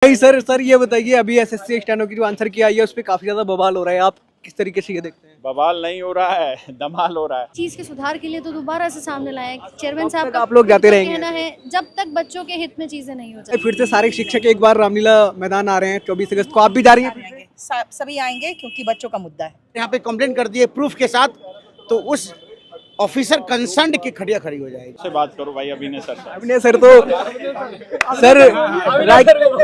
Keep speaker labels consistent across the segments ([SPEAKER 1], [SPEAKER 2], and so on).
[SPEAKER 1] नहीं सर ये बताइए, अभी एसएससी स्टेनो की जो आंसर की आई है उस पर काफी ज्यादा बवाल हो रहा है, आप किस तरीके से ये देखते हैं?
[SPEAKER 2] बवाल नहीं हो रहा है, धमाल हो रहा है।
[SPEAKER 3] चीज के सुधार के लिए तो दोबारा से सामने लाया है चेयरमैन साहब का।
[SPEAKER 1] आप लोग जाते रहेंगे?
[SPEAKER 3] कहना है जब तक बच्चों के हित में चीजें नहीं हो जाती।
[SPEAKER 1] फिर से सारे शिक्षक एक बार रामलीला मैदान आ रहे हैं 24 अगस्त को, आप भी जा रही हैं?
[SPEAKER 4] सभी आएंगे क्योंकि बच्चों का मुद्दा है।
[SPEAKER 5] यहाँ पे कंप्लेंट कर दिए प्रूफ के साथ, तो उस ऑफिसर कंसर्न की खड़िया खड़ी हो जाएगी।
[SPEAKER 2] से बात करो भाई अभिनय सर से।
[SPEAKER 1] अभिनय सर तो सर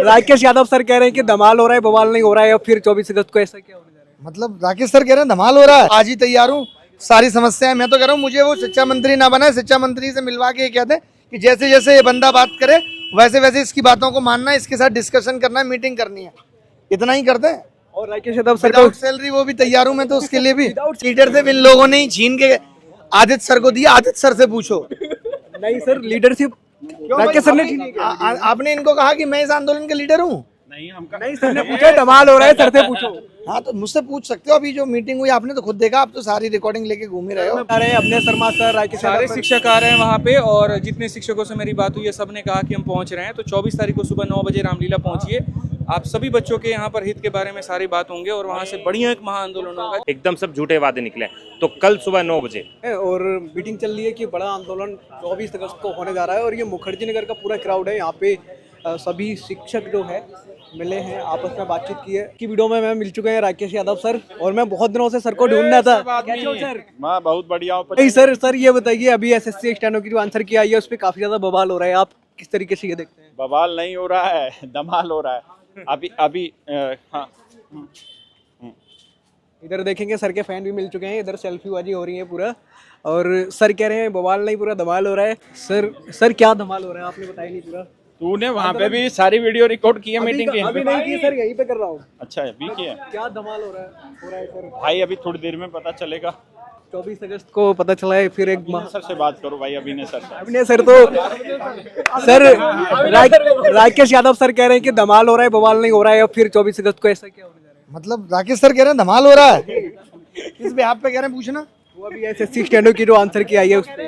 [SPEAKER 1] राकेश यादव सर कह रहे हैं कि धमाल हो रहा है, बवाल नहीं हो रहा है, और फिर 24 अगस्त को ऐसा क्या होने जा रहा है?
[SPEAKER 5] मतलब राकेश सर कह रहे हैं धमाल हो रहा है, आज ही तैयार हूँ सारी समस्याएं। मैं तो कह रहा हूँ मुझे वो शिक्षा मंत्री ना बनाए, शिक्षा मंत्री से मिलवा के ये कहते हैं कि जैसे जैसे ये बंदा बात करे वैसे वैसे इसकी बातों को मानना है, इसके साथ डिस्कशन करना है, मीटिंग करनी है, इतना ही करते हैं।
[SPEAKER 1] और Rakesh Yadav sir
[SPEAKER 5] without salary वो भी तैयार हूँ मैं तो उसके लिए भी। लीडरशिप इन लोगों ने ही छीन के आदित्य सर को दिया, आदित्य सर से पूछो।
[SPEAKER 1] नहीं सर, लीडरशिप राकेश सर ने छीनी है।
[SPEAKER 5] आपने इनको कहा कि मैं इस आंदोलन के लीडर हूँ?
[SPEAKER 1] नहीं सर ने पूछा धमाल हो रहा है, सर से पूछो।
[SPEAKER 5] हाँ तो मुझसे पूछ सकते हो, अभी जो मीटिंग हुई आपने तो खुद देखा, आप तो सारी रिकॉर्डिंग लेके घूम ही रहे हो।
[SPEAKER 1] अरे अपने शर्मा सर, राकेश
[SPEAKER 6] सारे शिक्षक आ रहे हैं वहाँ पे, और जितने शिक्षकों से मेरी बात हुई है सब ने कहा कि हम पहुँच रहे हैं। तो 24 तारीख को सुबह 9 बजे रामलीला पहुँचिए। आप सभी बच्चों के यहाँ पर हित के बारे में सारी बात होंगे और वहाँ से बढ़िया एक महाआंदोलन होगा।
[SPEAKER 7] एकदम सब झूठे वादे निकले। तो कल सुबह 9 बजे
[SPEAKER 1] और मीटिंग चल रही है कि बड़ा आंदोलन 24 अगस्त को होने जा रहा है, और ये मुखर्जी नगर का पूरा क्राउड है। यहाँ पे सभी शिक्षक जो है मिले हैं, आपस में बातचीत की है। की वीडियो में मैं मिल चुके हैं राकेश यादव सर, और मैं बहुत दिनों से सर को ढूंढ रहा था। कैसे हो सर?
[SPEAKER 2] मैं बहुत बढ़िया हूँ।
[SPEAKER 1] नहीं सर ये बताइए, अभी एसएससी स्टेनो की जो आंसर की आई है उस पर काफी ज्यादा बवाल हो रहा है, आप किस तरीके से ये देखते हैं?
[SPEAKER 2] बवाल नहीं हो रहा है, धमाल हो रहा है। अभी हाँ।
[SPEAKER 1] इधर देखेंगे सर के फैन भी मिल चुके हैं, इधर सेल्फी बाजी हो रही है पूरा, और सर कह रहे हैं बवाल नहीं, पूरा धमाल हो रहा है। सर क्या धमाल हो रहा है, आपने बताया नहीं पूरा।
[SPEAKER 2] तूने वहाँ पे भी सारी वीडियो रिकॉर्ड की है मीटिंग की?
[SPEAKER 1] अभी नहीं की सर, यहीं पे कर रहा हूँ।
[SPEAKER 2] अच्छा अभी की है?
[SPEAKER 1] क्या धमाल हो रहा है सर?
[SPEAKER 2] भाई अभी थोड़ी देर में पता चलेगा।
[SPEAKER 1] 24 अगस्त को पता चला है। फिर एक
[SPEAKER 2] सर से बात करो भाई अभिनय सर से।
[SPEAKER 1] अभिनय सर तो सर राकेश यादव सर कह रहे हैं कि धमाल हो रहा है, बवाल नहीं हो रहा है, और फिर 24 अगस्त को ऐसा क्या होने जा रहा है?
[SPEAKER 5] मतलब राकेश सर कह रहे हैं धमाल हो रहा है, किस बिहाफ पे कह रहे हैं पूछना?
[SPEAKER 1] वो अभी एसएससी स्टेनो की जो आंसर की आई है उस पे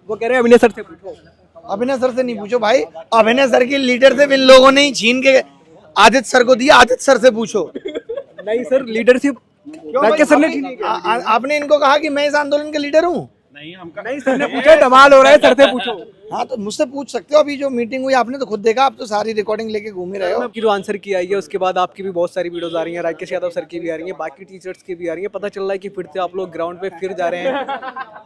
[SPEAKER 1] वो कह रहे हैं अभिनय सर से पूछो।
[SPEAKER 5] अभिनय सर से नहीं पूछो भाई, अभिनय सर की लीडरशिप इन लोगों ने ही छीन के आदित्य सर को दिया, आदित्य सर से पूछो।
[SPEAKER 1] नहीं सर, लीडरशिप राकेश सर ने छीनी है।
[SPEAKER 5] आपने इनको कहा कि मैं इस आंदोलन के लीडर हूँ?
[SPEAKER 1] नहीं सर ने पूछा धमाल हो रहा है, सर से पूछो।
[SPEAKER 5] हाँ तो मुझसे पूछ सकते हो, अभी जो मीटिंग हुई आपने तो खुद देखा, आप तो सारी रिकॉर्डिंग लेके घूम ही रहे हो।
[SPEAKER 1] आपकी जो आंसर की आई है उसके बाद आपकी भी बहुत सारी वीडियोस आ रही हैं, राकेश यादव सर की भी आ रही है, बाकी टीचर्स की भी आ रही है। पता चल रहा है कि फिर से आप लोग ग्राउंड पे फिर जा रहे हैं।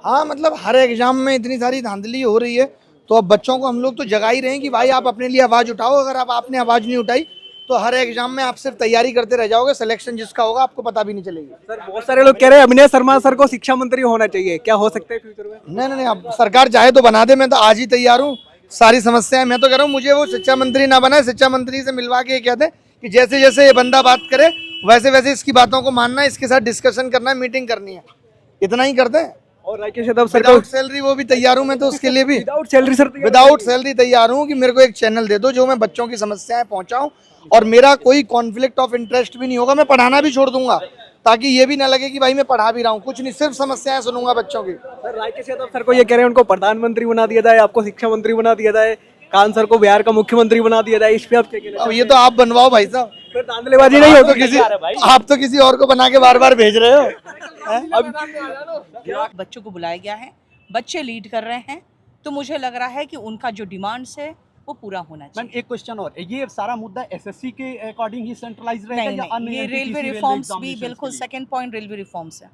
[SPEAKER 5] हाँ मतलब हर एग्जाम में इतनी सारी धांधली हो रही है, तो अब बच्चों को हम लोग तो जगा ही रहे हैं कि भाई आप अपने लिए आवाज उठाओ। अगर आपने आवाज नहीं उठाई तो हर एग्जाम में आप सिर्फ तैयारी करते रह जाओगे, सिलेक्शन जिसका होगा आपको पता भी नहीं चलेगी।
[SPEAKER 1] सर बहुत सारे लोग कह रहे हैं अभिनय शर्मा सर को शिक्षा मंत्री होना चाहिए, क्या हो सकता है फ्यूचर में?
[SPEAKER 5] नहीं, अब सरकार चाहे तो बना दे, मैं तो आज ही तैयार हूँ सारी समस्याएं। मैं तो कह रहा हूँ मुझे वो शिक्षा मंत्री ना बनाए, शिक्षा मंत्री से मिलवा के ये कहते हैं कि जैसे जैसे ये बंदा बात करे वैसे वैसे इसकी बातों को मानना है, इसके साथ डिस्कशन करना है, मीटिंग करनी है, इतना ही करते हैं।
[SPEAKER 1] और Rakesh Yadav sir
[SPEAKER 5] without salary वो भी तैयार हूँ मैं तो उसके लिए भी।
[SPEAKER 1] Without salary sir,
[SPEAKER 5] without salary तैयार हूँ कि मेरे को एक चैनल दे दो जो मैं बच्चों की समस्याएं पहुंचाऊं, और मेरा कोई कॉन्फ्लिक्ट ऑफ इंटरेस्ट भी नहीं होगा। मैं पढ़ाना भी छोड़ दूंगा ताकि ये भी ना लगे कि भाई मैं पढ़ा भी रहा हूँ, कुछ नहीं, सिर्फ समस्याएं सुनूंगा बच्चों की।
[SPEAKER 1] सर राकेश यादव सर को ये कह रहे हैं उनको प्रधानमंत्री बना दिया जाए, आपको शिक्षा मंत्री बना दिया जाए, कान सर को बिहार का मुख्यमंत्री बना दिया जाए, इस पे आप क्या कहना?
[SPEAKER 5] अब ये तो आप बनवाओ भाई साहब,
[SPEAKER 1] फिर धांधलेबाजी नहीं हो तो किसी
[SPEAKER 5] आप तो किसी और को बना के बार बार भेज रहे हो।
[SPEAKER 4] बच्चों को बुलाया गया है, बच्चे लीड कर रहे हैं, तो मुझे लग रहा है कि उनका जो डिमांड्स है वो पूरा होना चाहिए।
[SPEAKER 8] मैम एक क्वेश्चन और, ये सारा मुद्दा एसएससी के अकॉर्डिंग ही सेंट्रलाइज रहेगा या अन्य
[SPEAKER 4] ये रेलवे रिफॉर्म्स भी, बिल्कुल सेकंड पॉइंट रेलवे रिफॉर्म्स है।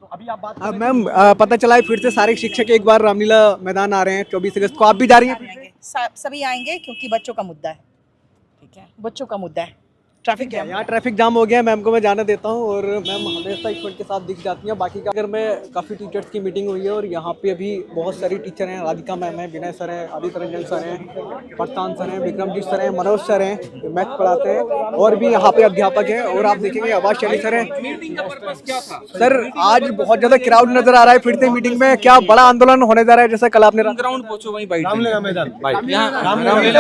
[SPEAKER 8] तो अभी आप बात
[SPEAKER 1] मैम पता चला है फिर से सारे शिक्षक एक बार रामलीला मैदान आ रहे हैं 24 अगस्त को, आप भी जा रही हैं?
[SPEAKER 4] सभी आएंगे क्योंकि बच्चों का मुद्दा है। ठीक है, बच्चों का मुद्दा है। ट्रैफिक जैम,
[SPEAKER 1] यहाँ ट्रैफिक जाम हो गया है, मैम को मैं जाने देता हूँ, और मैम हमेशा स्टूडेंट के साथ दिख जाती हैं। बाकी का अगर मैं काफ़ी टीचर्स की मीटिंग हुई है, और यहाँ पे अभी बहुत सारी टीचर हैं, राधिका मैम है, विनय सर है, आदित्य रंजन सर हैं, प्रशांत सर हैं, विक्रमजीत सर हैं, मनोज सर हैं, मैथ पढ़ाते हैं, और भी यहाँ पे अध्यापक हैं। और आप देखेंगे आवाज शैली सर हैं। सर आज बहुत ज़्यादा क्राउड नजर आ रहा है, फिर से मीटिंग में क्या बड़ा आंदोलन होने जा रहा है? जैसा कल आपने
[SPEAKER 6] ग्राउंड पहुंचो वहीं बाइट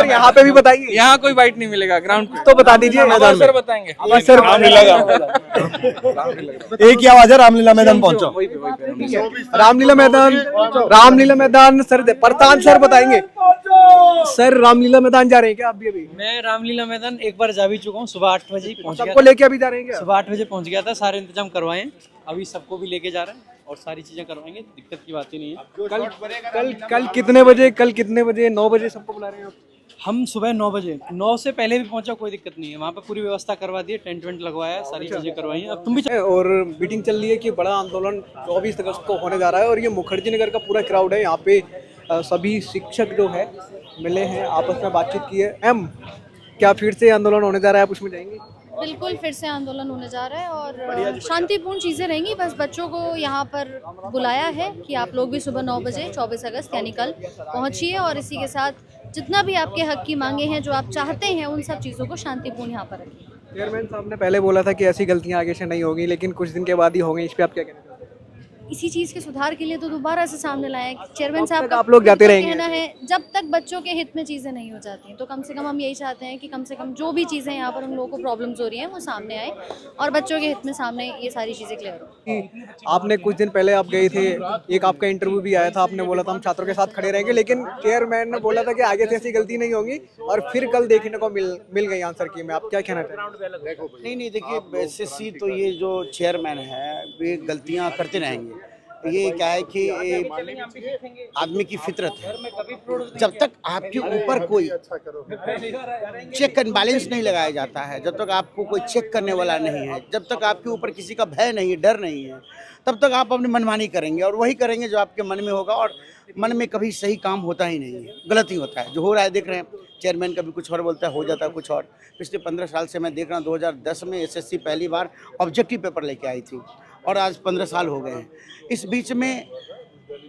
[SPEAKER 1] यहाँ पे भी बताइए,
[SPEAKER 6] यहाँ कोई बाइट नहीं मिलेगा ग्राउंड
[SPEAKER 1] तो बता दीजिए।
[SPEAKER 6] सर बताएंगे।
[SPEAKER 1] सर
[SPEAKER 5] एक ही आवाज है, रामलीला मैदान पहुंचो।
[SPEAKER 1] रामलीला मैदान सर प्रशांत सर बताएंगे। सर रामलीला मैदान जा रहे हैं क्या आप भी अभी?
[SPEAKER 9] मैं रामलीला मैदान एक बार जा भी चुका हूँ, सुबह 8 बजे पहुँच गया
[SPEAKER 1] सबको लेके अभी जा रहे हैं क्या?
[SPEAKER 9] सुबह 8 बजे पहुँच गया था, सारे इंतजाम करवाए हैं, अभी सबको भी लेके जा रहे हैं और सारी चीजें करवाएंगे, दिक्कत की बात ही नहीं है।
[SPEAKER 1] कल कितने बजे 9 बजे सबको बुला रहे हैं आप?
[SPEAKER 9] हम सुबह 9 बजे, 9 से पहले भी पहुंचा, कोई दिक्कत नहीं है, वहाँ पे पूरी व्यवस्था करवा दी है, टेंट वेंट लगवाया है, सारी चीजें करवाई हैं। अब तुम भी
[SPEAKER 1] और मीटिंग चल रही है कि बड़ा आंदोलन 24 अगस्त को होने जा रहा है और ये मुखर्जी नगर का पूरा क्राउड है यहाँ पे। सभी शिक्षक जो है मिले हैं, आपस में बातचीत की है। क्या फिर से आंदोलन होने जा रहा है, आप उसमें जाएंगे?
[SPEAKER 3] बिल्कुल फिर से आंदोलन होने जा रहा है और शांतिपूर्ण चीज़ें रहेंगी। बस बच्चों को यहाँ पर बुलाया है कि आप लोग भी सुबह 9 बजे 24 अगस्त यानी कल पहुँचिए और इसी के साथ जितना भी आपके हक की मांगे हैं, जो आप चाहते हैं, उन सब चीज़ों को शांतिपूर्ण यहाँ पर रखिए।
[SPEAKER 1] चेयरमैन साहब ने पहले बोला था कि ऐसी गलतियाँ आगे से नहीं होगी, लेकिन कुछ दिन के बाद ही होंगी, इस पर आप क्या कहना चाहते हैं?
[SPEAKER 3] इसी चीज़ के सुधार के लिए तो दोबारा से सामने लाए हैं। चेयरमैन साहब का
[SPEAKER 1] आप लोग जाते रहेंगे?
[SPEAKER 3] कहना है जब तक बच्चों के हित में चीज़ें नहीं हो जाती हैं, तो कम से कम हम यही चाहते हैं कि कम से कम जो भी चीज़ें यहाँ पर उन लोगों को प्रॉब्लम्स हो रही हैं वो सामने आए और बच्चों के हित में सामने ये सारी चीज़ें क्लियर हो।
[SPEAKER 1] आपने कुछ दिन पहले आप गए थे, एक आपका इंटरव्यू भी आया था, आपने बोला था हम छात्रों के साथ खड़े रहेंगे, लेकिन चेयरमैन ने बोला था कि आगे से ऐसी गलती नहीं होगी और फिर कल देखने को मिल गई आंसर की में। आप क्या कहना चाहते हैं?
[SPEAKER 10] नहीं देखिए, एसएससी तो ये जो चेयरमैन है वे गलतियां करते रहेंगे। ये क्या है कि आदमी की फितरत है, जब तक आपके ऊपर कोई चेक एंड बैलेंस नहीं लगाया जाता है, जब तक आपको कोई चेक करने वाला नहीं है, जब तक आपके ऊपर किसी का भय नहीं, डर नहीं है, तब तक आप अपनी मनमानी करेंगे और वही करेंगे जो आपके मन में होगा। और मन में कभी सही काम होता ही नहीं है, गलत ही होता है। जो हो रहा है देख रहे हैं, चेयरमैन कभी कुछ और बोलता है, हो जाता है कुछ और। पिछले 15 साल से मैं देख रहा हूँ, 2010 में एसएससी पहली बार ऑब्जेक्टिव पेपर लेके आई थी और आज 15 साल हो गए हैं। इस बीच में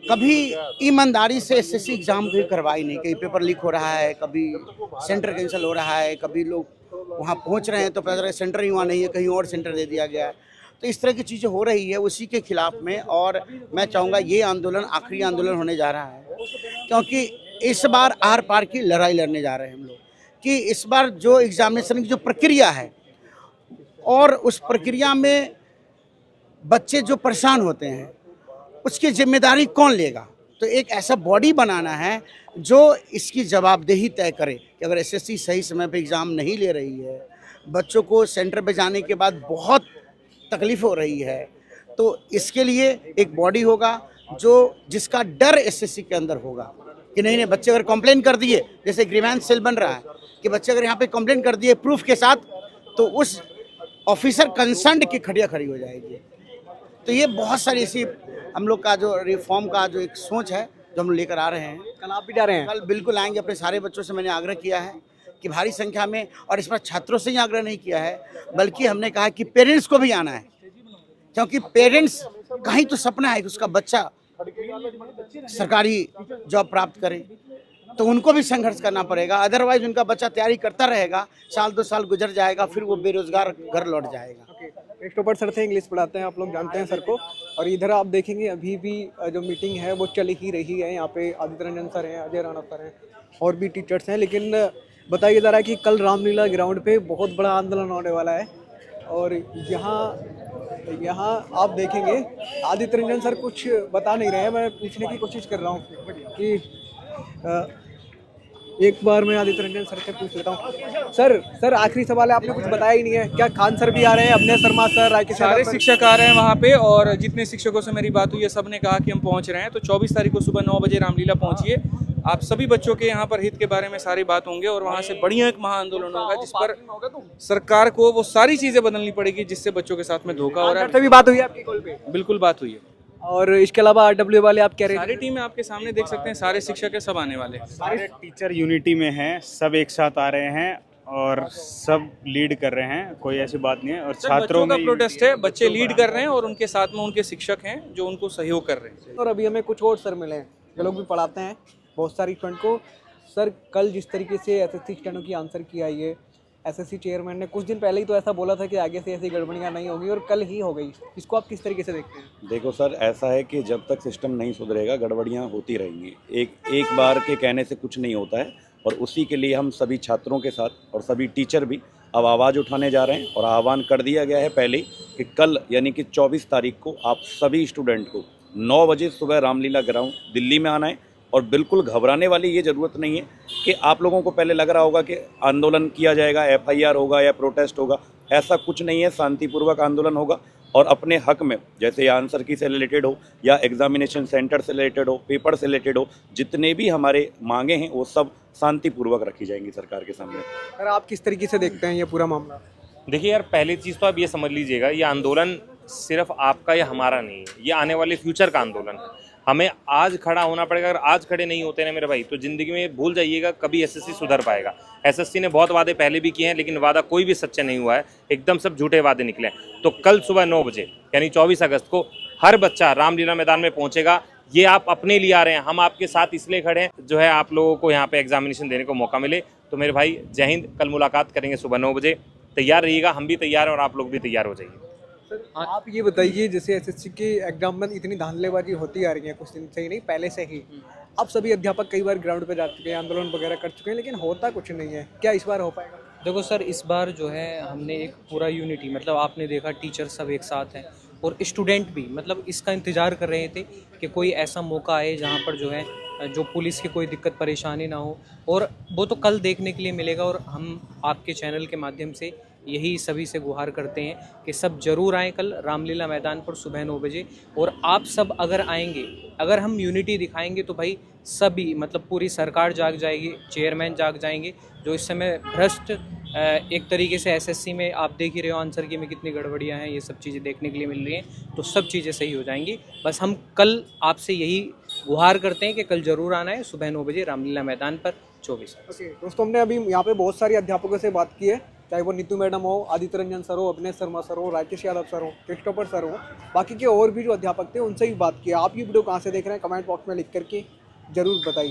[SPEAKER 10] कभी ईमानदारी से एसएससी एग्ज़ाम भी करवाई नहीं। कहीं पेपर लीक हो रहा है, कभी सेंटर कैंसिल हो रहा है, कभी लोग वहाँ पहुँच रहे हैं तो पता चला सेंटर ही वहाँ नहीं है, कहीं और सेंटर दे दिया गया है। तो इस तरह की चीज़ें हो रही है, उसी के खिलाफ में। और मैं चाहूँगा ये आंदोलन आखिरी आंदोलन होने जा रहा है, क्योंकि इस बार आर पार की लड़ाई लड़ने जा रहे हैं हम लोग कि इस बार जो एग्जामिनेशन की जो प्रक्रिया है और उस प्रक्रिया में बच्चे जो परेशान होते हैं उसकी जिम्मेदारी कौन लेगा। तो एक ऐसा बॉडी बनाना है जो इसकी जवाबदेही तय करे कि अगर एसएससी सही समय पे एग्ज़ाम नहीं ले रही है, बच्चों को सेंटर पे जाने के बाद बहुत तकलीफ हो रही है, तो इसके लिए एक बॉडी होगा जिसका डर एसएससी के अंदर होगा कि नहीं बच्चे अगर कंप्लेन कर दिए, जैसे ग्रीवेंस सेल बन रहा है कि बच्चे अगर यहाँ पे कंप्लेन कर दिए प्रूफ के साथ, तो उस ऑफिसर कंसर्न्ड की खड़िया खड़ी हो जाएगी। तो ये बहुत सारी ऐसी हम लोग का जो रिफॉर्म का जो एक सोच है जो हम लेकर आ रहे हैं।
[SPEAKER 1] कल आप भी जा रहे हैं?
[SPEAKER 10] कल बिल्कुल आएंगे। अपने सारे बच्चों से मैंने आग्रह किया है कि भारी संख्या में, और इस बार छात्रों से ही आग्रह नहीं किया है बल्कि हमने कहा कि पेरेंट्स को भी आना है, क्योंकि पेरेंट्स का ही तो सपना है कि उसका बच्चा सरकारी जॉब प्राप्त करे, तो उनको भी संघर्ष करना पड़ेगा। अदरवाइज उनका बच्चा तैयारी करता रहेगा, साल 2 साल गुजर जाएगा, फिर वो बेरोजगार घर लौट जाएगा।
[SPEAKER 1] क्रिस्टोफर सर थे, इंग्लिश पढ़ाते हैं, आप लोग जानते हैं सर को। और इधर आप देखेंगे अभी भी जो मीटिंग है वो चल ही रही है। यहाँ पे आदित्य रंजन सर हैं, अजय राणा सर हैं और भी टीचर्स हैं। लेकिन बताया जा रहा है कि कल रामलीला ग्राउंड पे बहुत बड़ा आंदोलन होने वाला है। और यहाँ आप देखेंगे आदित्य रंजन सर कुछ बता नहीं रहे हैं। मैं पूछने की कोशिश कर रहा हूँ कि एक बार मैं आदित्य रंजन सर से पूछ लेता हूँ। सर आखिरी सवाल है, आपने कुछ बताया ही नहीं है। क्या खान सर भी आ रहे हैं, अभिनय शर्मा सर,
[SPEAKER 6] सारे शिक्षक आ रहे हैं वहाँ पे और जितने शिक्षकों से मेरी बात हुई है सब ने कहा कि हम पहुँच रहे हैं। तो 24 तारीख को सुबह 9 बजे रामलीला पहुँचिए। आप सभी बच्चों के यहाँ पर हित के बारे में सारी बात होंगे और वहाँ से बढ़िया एक महाआंदोलन होगा जिस पर सरकार को वो सारी चीज़ें बदलनी पड़ेगी जिससे बच्चों के साथ में धोखा हो रहा है।
[SPEAKER 1] सर भी बात हुई है आपकी कॉल पे?
[SPEAKER 6] बिल्कुल बात हुई है।
[SPEAKER 1] और इसके अलावा आरडब्ल्यू वाले आप कह रहे हैं?
[SPEAKER 6] सारी टीम आपके सामने देख सकते हैं, सारे शिक्षक है, सब आने वाले।
[SPEAKER 2] सारे टीचर यूनिटी में हैं, सब एक साथ आ रहे हैं और सब लीड कर रहे हैं, कोई ऐसी बात नहीं है। और छात्रों
[SPEAKER 6] का प्रोटेस्ट है, बच्चे लीड कर रहे हैं और उनके साथ में उनके शिक्षक हैं जो उनको सहयोग कर रहे हैं।
[SPEAKER 1] और अभी हमें कुछ और सर मिले हैं जो लोग भी पढ़ाते हैं बहुत सारी स्टूडेंट को। सर कल जिस तरीके से एसएससी स्टूडेंटों की आंसर की आई है, एसएससी चेयरमैन ने कुछ दिन पहले ही तो ऐसा बोला था कि आगे से ऐसी गड़बड़ियाँ नहीं होगी और कल ही हो गई। इसको आप किस तरीके से देखते हैं?
[SPEAKER 11] देखो सर, ऐसा है कि जब तक सिस्टम नहीं सुधरेगा गड़बड़ियाँ होती रहेंगी। एक बार के कहने से कुछ नहीं होता है और उसी के लिए हम सभी छात्रों के साथ और सभी टीचर भी अब आवाज़ उठाने जा रहे हैं और आह्वान कर दिया गया है पहले कि कल यानी कि 24 तारीख को आप सभी स्टूडेंट को 9 बजे सुबह रामलीला ग्राउंड दिल्ली में आना है और बिल्कुल घबराने वाली ये ज़रूरत नहीं है कि आप लोगों को पहले लग रहा होगा कि आंदोलन किया जाएगा, FIR होगा या प्रोटेस्ट होगा। ऐसा कुछ नहीं है, शांतिपूर्वक आंदोलन होगा और अपने हक में, जैसे आंसर की से रिलेटेड हो या एग्जामिनेशन सेंटर से रिलेटेड हो, पेपर से रिलेटेड हो, जितने भी हमारे मांगे हैं वो सब शांतिपूर्वक रखी जाएंगी सरकार के सामने।
[SPEAKER 1] सर आप किस तरीके से देखते हैं ये पूरा मामला?
[SPEAKER 7] देखिए यार, पहली चीज़ तो आप ये समझ लीजिएगा, ये आंदोलन सिर्फ आपका या हमारा नहीं है, ये आने वाले फ्यूचर का आंदोलन है। हमें आज खड़ा होना पड़ेगा। अगर आज खड़े नहीं होते ना मेरे भाई, तो ज़िंदगी में भूल जाइएगा कभी SSC सुधर पाएगा। SSC ने बहुत वादे पहले भी किए हैं, लेकिन वादा कोई भी सच्चा नहीं हुआ है, एकदम सब झूठे वादे निकले हैं। तो कल सुबह 9 बजे यानी 24 अगस्त को हर बच्चा रामलीला मैदान में पहुंचेगा। ये आप अपने लिए आ रहे हैं, हम आपके साथ इसलिए खड़े हैं जो है आप लोगों को यहाँ पे एग्जामिनेशन देने को मौका मिले। तो मेरे भाई जय हिंद, कल मुलाकात करेंगे सुबह 9 बजे। तैयार रहिएगा, हम भी तैयार हैं और आप लोग भी तैयार हो जाइए।
[SPEAKER 1] सर आप ये बताइए, जैसे SSC के एग्जाम में इतनी धांधलेबाजी होती आ रही है कुछ दिन से ही नहीं, पहले से ही। अब सभी अध्यापक कई बार ग्राउंड पे जा चुके हैं, आंदोलन वगैरह कर चुके हैं, लेकिन होता कुछ नहीं है। क्या इस बार हो पाएगा?
[SPEAKER 9] देखो सर, इस बार जो है हमने एक पूरा यूनिटी, मतलब आपने देखा टीचर सब एक साथ हैं और स्टूडेंट भी, मतलब इसका इंतज़ार कर रहे थे कि कोई ऐसा मौका आए जहाँ पर जो है जो पुलिस की कोई दिक्कत परेशानी ना हो, और वो तो कल देखने के लिए मिलेगा। और हम आपके चैनल के माध्यम से यही सभी से गुहार करते हैं कि सब जरूर आएँ कल रामलीला मैदान पर सुबह 9 बजे। और आप सब अगर आएंगे, अगर हम यूनिटी दिखाएंगे तो भाई सभी, मतलब पूरी सरकार जाग जाएगी, चेयरमैन जाग जाएंगे। जो इस समय भ्रष्ट एक तरीके से SSC में आप देख ही रहे हो, आंसर की में कितनी गड़बड़ियाँ हैं, ये सब चीज़ें देखने के लिए मिल रही हैं। तो सब चीज़ें सही हो जाएंगी। बस हम कल आपसे यही गुहार करते हैं कि कल ज़रूर आना है सुबह 9 बजे रामलीला मैदान पर 24।
[SPEAKER 1] ओके दोस्तों, हमने अभी यहाँ पे बहुत सारे अध्यापकों से बात की है, चाहे वो नीतू मैडम हो, आदित्य रंजन सर हो, अभिनय शर्मा सर हो, राकेश यादव सर हो, क्रिस्टोफर सर हो, बाकी के और भी जो अध्यापक थे उनसे भी बात की है। आप ये वीडियो कहाँ से देख रहे हैं कमेंट बॉक्स में लिख करके ज़रूर बताइए।